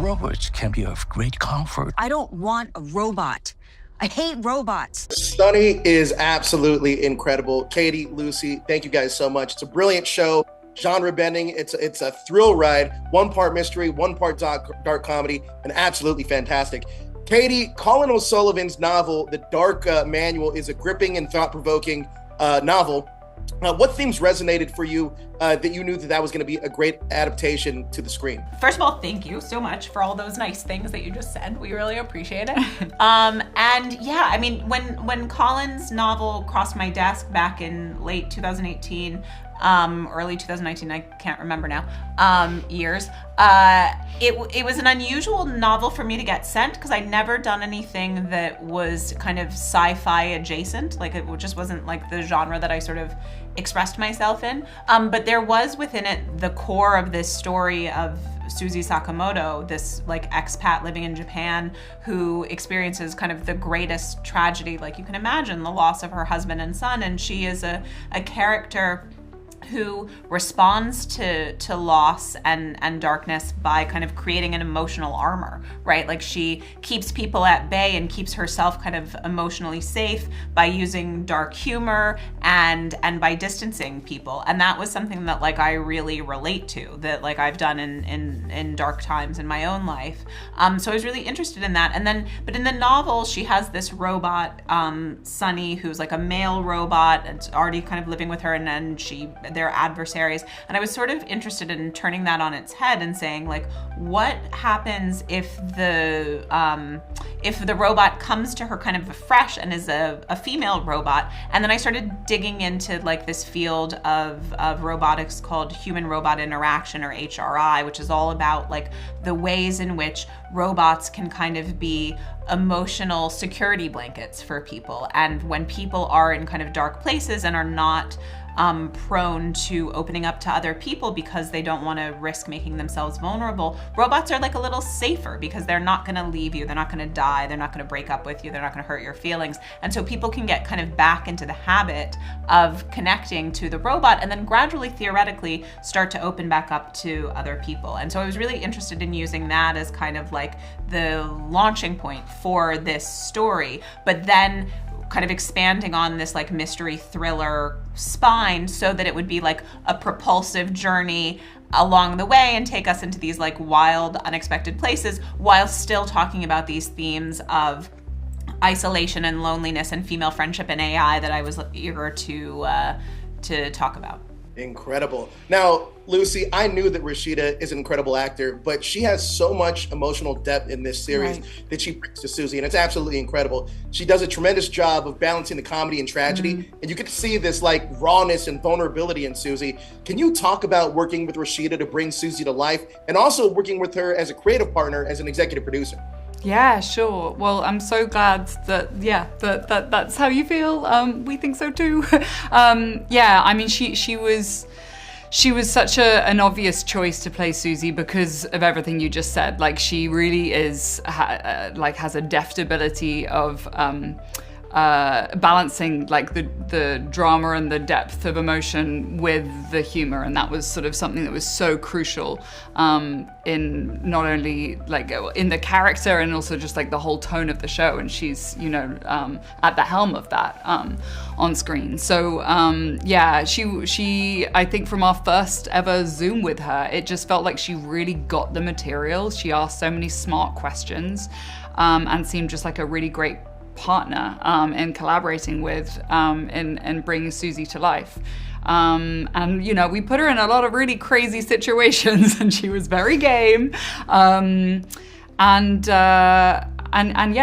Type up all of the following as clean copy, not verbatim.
robots can be of great comfort. I don't want a robot. I hate robots. Sunny is absolutely incredible. Katie, Lucy, thank you guys so much. It's a brilliant show, genre bending. It's a thrill ride. One part mystery, one part dark comedy, and absolutely fantastic. Katie, Colin O'Sullivan's novel, The Dark Manual, is a gripping and thought-provoking novel. What themes resonated for you that you knew that was going to be a great adaptation to the screen? First of all, thank you so much for all those nice things that you just said. We really appreciate it. And yeah, I mean, when Colin's novel crossed my desk back in late 2018, early 2019, I can't remember now, years. It was an unusual novel for me to get sent because I'd never done anything that was kind of sci-fi adjacent. Like, it just wasn't like the genre that I sort of expressed myself in. But there was within it the core of this story of Suzy Sakamoto, this like expat living in Japan who experiences kind of the greatest tragedy like you can imagine, the loss of her husband and son. And she is a character who responds to loss and darkness by kind of creating an emotional armor, right? Like, she keeps people at bay and keeps herself kind of emotionally safe by using dark humor and by distancing people. And that was something that like I really relate to, that like I've done in dark times in my own life. So I was really interested in that. And then, but in the novel, she has this robot, Sunny, who's like a male robot and already kind of living with her, and then they're adversaries. And I was sort of interested in turning that on its head and saying, like, what happens if the robot comes to her kind of afresh and is a female robot? And then I started digging into like this field of robotics called human-robot interaction, or HRI, which is all about like the ways in which robots can kind of be emotional security blankets for people. And when people are in kind of dark places and are not prone to opening up to other people because they don't want to risk making themselves vulnerable, robots are like a little safer because they're not going to leave you, they're not going to die, they're not going to break up with you, they're not going to hurt your feelings. And so people can get kind of back into the habit of connecting to the robot and then gradually, theoretically, start to open back up to other people. And so I was really interested in using that as kind of like the launching point for this story, but then kind of expanding on this like mystery thriller spine so that it would be like a propulsive journey along the way and take us into these like wild, unexpected places while still talking about these themes of isolation and loneliness and female friendship and AI that I was eager to talk about. Incredible. Now, Lucy, I knew that Rashida is an incredible actor, but she has so much emotional depth in this series that she brings to Suzy, and it's absolutely incredible. She does a tremendous job of balancing the comedy and tragedy, and you get to see this like rawness and vulnerability in Suzy. Can you talk about working with Rashida to bring Suzy to life, and also working with her as a creative partner, as an executive producer? Yeah, sure. Well, I'm so glad that that's how you feel. We think so too. Yeah, I mean, she was such an obvious choice to play Suzy because of everything you just said. Like, she really is has a deft ability of balancing like the drama and the depth of emotion with the humor, and that was sort of something that was so crucial in not only like in the character and also just like the whole tone of the show. And she's at the helm of that on screen. So yeah, she I think from our first ever Zoom with her, it just felt like she really got the material. She asked so many smart questions and seemed just like a really great partner in collaborating with and bringing Suzy to life. And we put her in a lot of really crazy situations and she was very game. And yeah,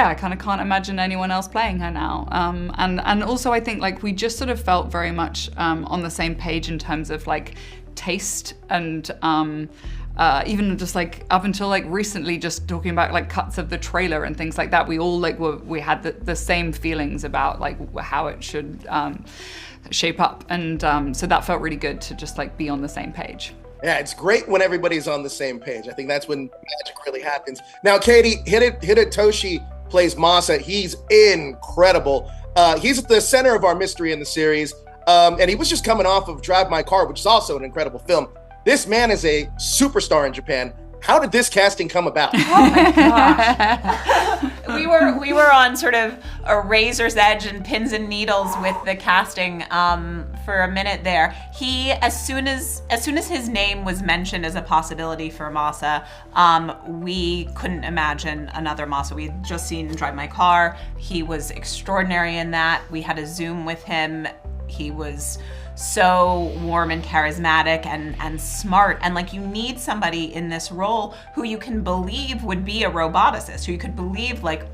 I kind of can't imagine anyone else playing her now. And also I think like we just sort of felt very much on the same page in terms of like taste and even just like up until like recently, just talking about like cuts of the trailer and things like that, we all like we had the same feelings about like how it should shape up, and so that felt really good to just like be on the same page. Yeah, it's great when everybody's on the same page. I think that's when magic really happens. Now, Katie, Hidetoshi plays Masa. He's incredible. He's at the center of our mystery in the series, and he was just coming off of Drive My Car, which is also an incredible film. This man is a superstar in Japan. how did this casting come about? Oh my gosh. We were on sort of a razor's edge and pins and needles with the casting for a minute there. He, as soon as his name was mentioned as a possibility for Masa, we couldn't imagine another Masa. We'd just seen Drive My Car. He was extraordinary in that. We had a Zoom with him. He was so warm and charismatic and smart, and like, you need somebody in this role who you can believe would be a roboticist, who you could believe like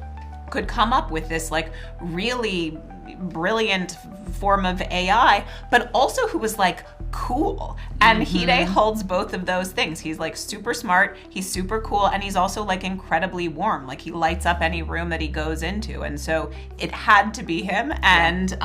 could come up with this like really brilliant form of AI, but also who was like cool. And Hide holds both of those things. He's like super smart, he's super cool, and he's also like incredibly warm. Like, he lights up any room that he goes into. And so it had to be him. And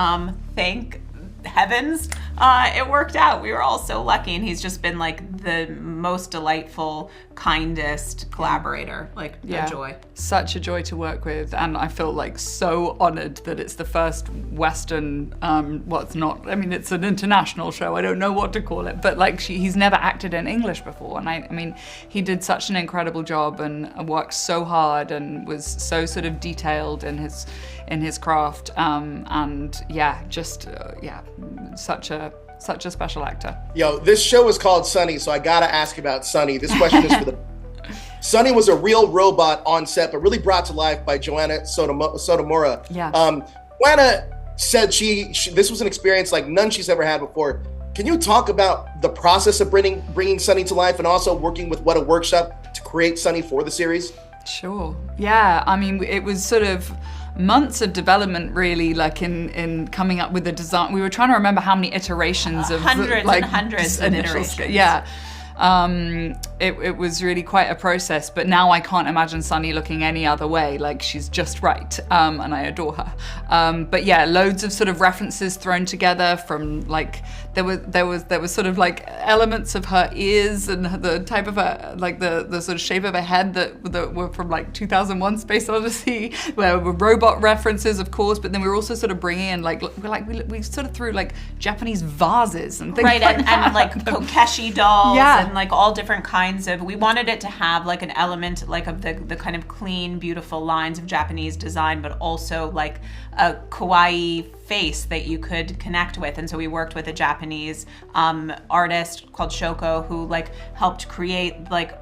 thank heavens it worked out. We were all so lucky, and he's just been like the most delightful, kindest collaborator. Like, a joy. Such a joy to work with, and I feel like so honored that it's the first Western, well, it's not, I mean, it's an international show, I don't know what to call it, but like, he's never acted in English before, and I mean, he did such an incredible job and worked so hard and was so sort of detailed in his craft, and such a special actor. Yo, this show is called Sunny, so I gotta ask about Sunny. This question is for the... Sunny was a real robot on set, but really brought to life by Joanna Sotomura. Yeah. Joanna said this was an experience like none she's ever had before. Can you talk about the process of bringing Sunny to life, and also working with WETA Workshop to create Sunny for the series? Sure. Yeah, I mean, it was sort of months of development, really, like in coming up with the design. We were trying to remember how many iterations of hundreds like, and hundreds of iterations. Yeah. It was really quite a process, but now I can't imagine Sunny looking any other way. Like, she's just right, and I adore her. But yeah, loads of sort of references thrown together from like, there was sort of like elements of her ears and the type of her, like the sort of shape of her head that were from like 2001 Space Odyssey, where were robot references, of course, but then we were also sort of bringing in we sort of threw like Japanese vases and things right, like that. and like Kokeshi dolls. Yeah. And like all different kinds of, we wanted it to have like an element like of the kind of clean, beautiful lines of Japanese design, but also like a kawaii face that you could connect with. And so we worked with a Japanese artist called Shoko, who like helped create like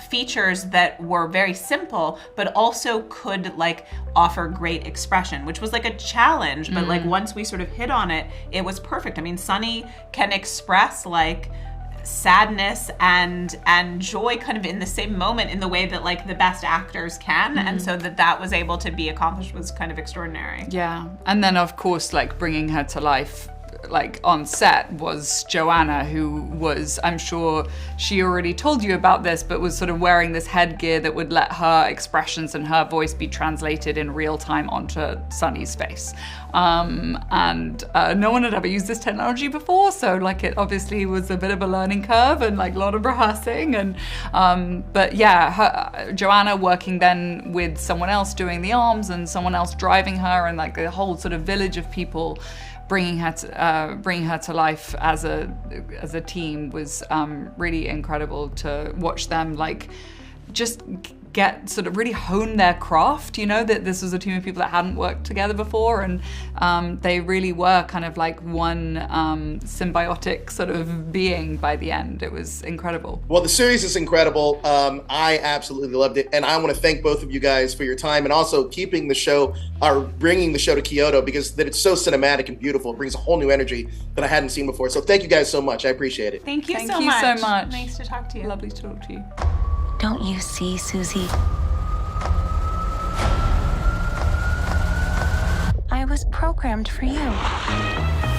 features that were very simple, but also could like offer great expression, which was like a challenge. But like, once we sort of hit on it, it was perfect. I mean, Sunny can express like sadness and joy kind of in the same moment, in the way that like the best actors can. And so that was able to be accomplished was kind of extraordinary. Yeah. And then of course, like, bringing her to life like on set was Joanna, who was, I'm sure she already told you about this, but was sort of wearing this headgear that would let her expressions and her voice be translated in real time onto Sunny's face. And no one had ever used this technology before, so like, it obviously was a bit of a learning curve and like a lot of rehearsing. And but yeah, Joanna working then with someone else doing the arms and someone else driving her, and like the whole sort of village of people bringing her to life as a team was really incredible to watch them like just get sort of really hone their craft, you know, that this was a team of people that hadn't worked together before, and they really were kind of like one symbiotic sort of being by the end. It was incredible. Well, the series is incredible. I absolutely loved it, and I want to thank both of you guys for your time and also keeping the show, or bringing the show to Kyoto, because that it's so cinematic and beautiful. It brings a whole new energy that I hadn't seen before. So thank you guys so much. I appreciate it. Thank you so much. Nice to talk to you. Lovely to talk to you. Don't you see, Susie? I was programmed for you.